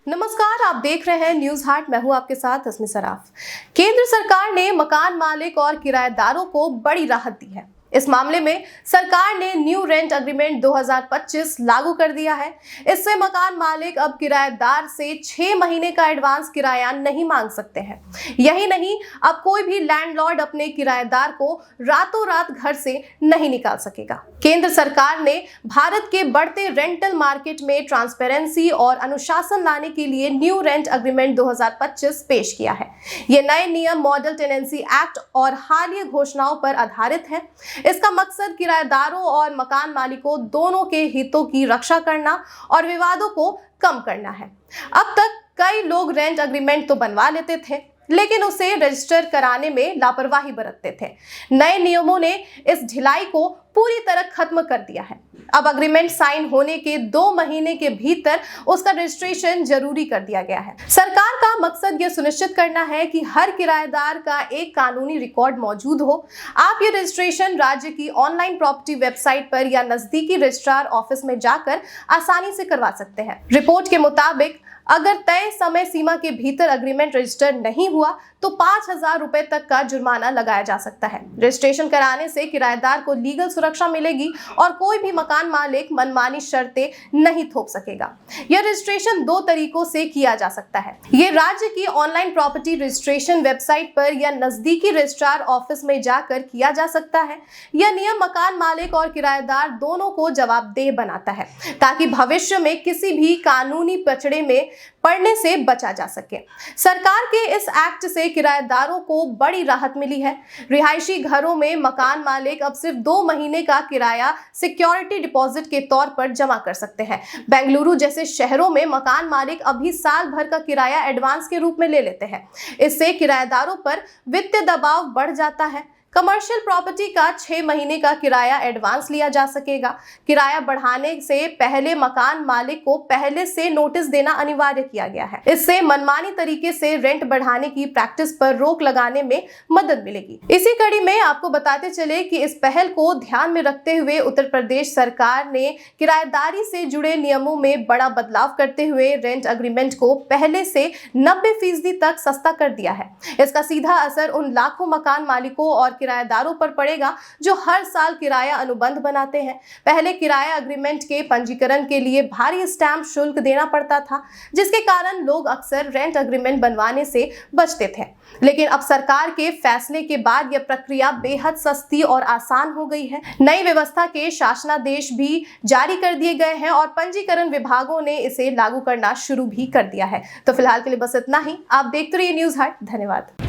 नमस्कार, आप देख रहे हैं न्यूज हाट। मैं हूं आपके साथ अस्मी सराफ। केंद्र सरकार ने मकान मालिक और किराएदारों को बड़ी राहत दी है। इस मामले में सरकार ने न्यू रेंट एग्रीमेंट 2025 लागू कर दिया है। इससे मकान मालिक अब किराएदार से 6 महीने का एडवांस किराया नहीं मांग सकते हैं। यही नहीं, अब कोई भी लैंडलॉर्ड अपने किराएदार को रातों रात घर से नहीं निकाल सकेगा। केंद्र सरकार ने भारत के बढ़ते रेंटल मार्केट में ट्रांसपेरेंसी और अनुशासन लाने के लिए न्यू रेंट एग्रीमेंट 2025 पेश किया है। ये नए नियम मॉडल टेनेंसी एक्ट और हालिया घोषणाओं पर आधारित है। इसका मकसद किराएदारों और मकान मालिकों दोनों के हितों की रक्षा करना और विवादों को कम करना है। अब तक कई लोग रेंट एग्रीमेंट तो बनवा लेते थे, लेकिन उसे रजिस्टर कराने में लापरवाही बरतते थे। नए नियमों ने इस ढिलाई को पूरी तरह खत्म कर दिया है। अब एग्रीमेंट साइन होने के 2 महीने के भीतर उसका रजिस्ट्रेशन जरूरी कर दिया गया है। सरकार का मकसद यह सुनिश्चित करना है कि हर किराएदार का एक कानूनी रिकॉर्ड मौजूद हो। आप ये रजिस्ट्रेशन राज्य की ऑनलाइन प्रॉपर्टी वेबसाइट पर या नजदीकी रजिस्ट्रार ऑफिस में जाकर आसानी से करवा सकते हैं। रिपोर्ट के मुताबिक अगर तय समय सीमा के भीतर एग्रीमेंट रजिस्टर नहीं हुआ तो 5,000 रुपए तक का जुर्माना लगाया जा सकता है। रजिस्ट्रेशन कराने से किराएदार को लीगल सुरक्षा मिलेगी और कोई भी मकान मालिक मनमानी शर्तें नहीं थोप सकेगा। यह रजिस्ट्रेशन 2 तरीकों से किया जा सकता है। ये राज्य की ऑनलाइन प्रॉपर्टी रजिस्ट्रेशन वेबसाइट पर या नजदीकी रजिस्ट्रार ऑफिस में जाकर किया जा सकता है। यह नियम मकान मालिक और किराएदार दोनों को जवाबदेह बनाता है, ताकि भविष्य में किसी भी कानूनी पचड़े में पड़ने से बचा जा सके। सरकार के इस एक्ट से किराएदारों को बड़ी राहत मिली है। रिहायशी घरों में मकान मालिक अब सिर्फ 2 महीने का किराया सिक्योरिटी डिपॉजिट के तौर पर जमा कर सकते हैं। बेंगलुरु जैसे शहरों में मकान मालिक अभी साल भर का किराया एडवांस के रूप में ले लेते हैं। इससे किराएदारों पर वित्तीय दबाव बढ़ जाता है। कमर्शियल प्रॉपर्टी का 6 महीने का किराया एडवांस लिया जा सकेगा। किराया बढ़ाने से पहले मकान मालिक को पहले से नोटिस देना अनिवार्य किया गया है। इससे मनमानी तरीके से रेंट बढ़ाने की प्रैक्टिस पर रोक लगाने में मदद मिलेगी। इसी कड़ी में आपको बताते चले कि इस पहल को ध्यान में रखते हुए उत्तर प्रदेश सरकार ने किराएदारी से जुड़े नियमों में बड़ा बदलाव करते हुए रेंट एग्रीमेंट को पहले से 90% तक सस्ता कर दिया है। इसका सीधा असर उन लाखों मकान मालिकों और किराएदारों पर पड़ेगा जो हर साल किराया अनुबंध बनाते हैं। पहले किराया एग्रीमेंट के पंजीकरण के लिए भारी स्टैंप शुल्क देना पड़ता था, जिसके कारण लोग अक्सर रेंट एग्रीमेंट बनवाने से बचते थे। लेकिन अब सरकार के फैसले के बाद यह प्रक्रिया बेहद सस्ती और आसान हो गई है। नई व्यवस्था के शासनादेश भी जारी कर दिए गए हैं और पंजीकरण विभागों ने इसे लागू करना शुरू भी कर दिया है। तो फिलहाल के लिए बस इतना ही। आप देखते रहिए न्यूज हाट। धन्यवाद।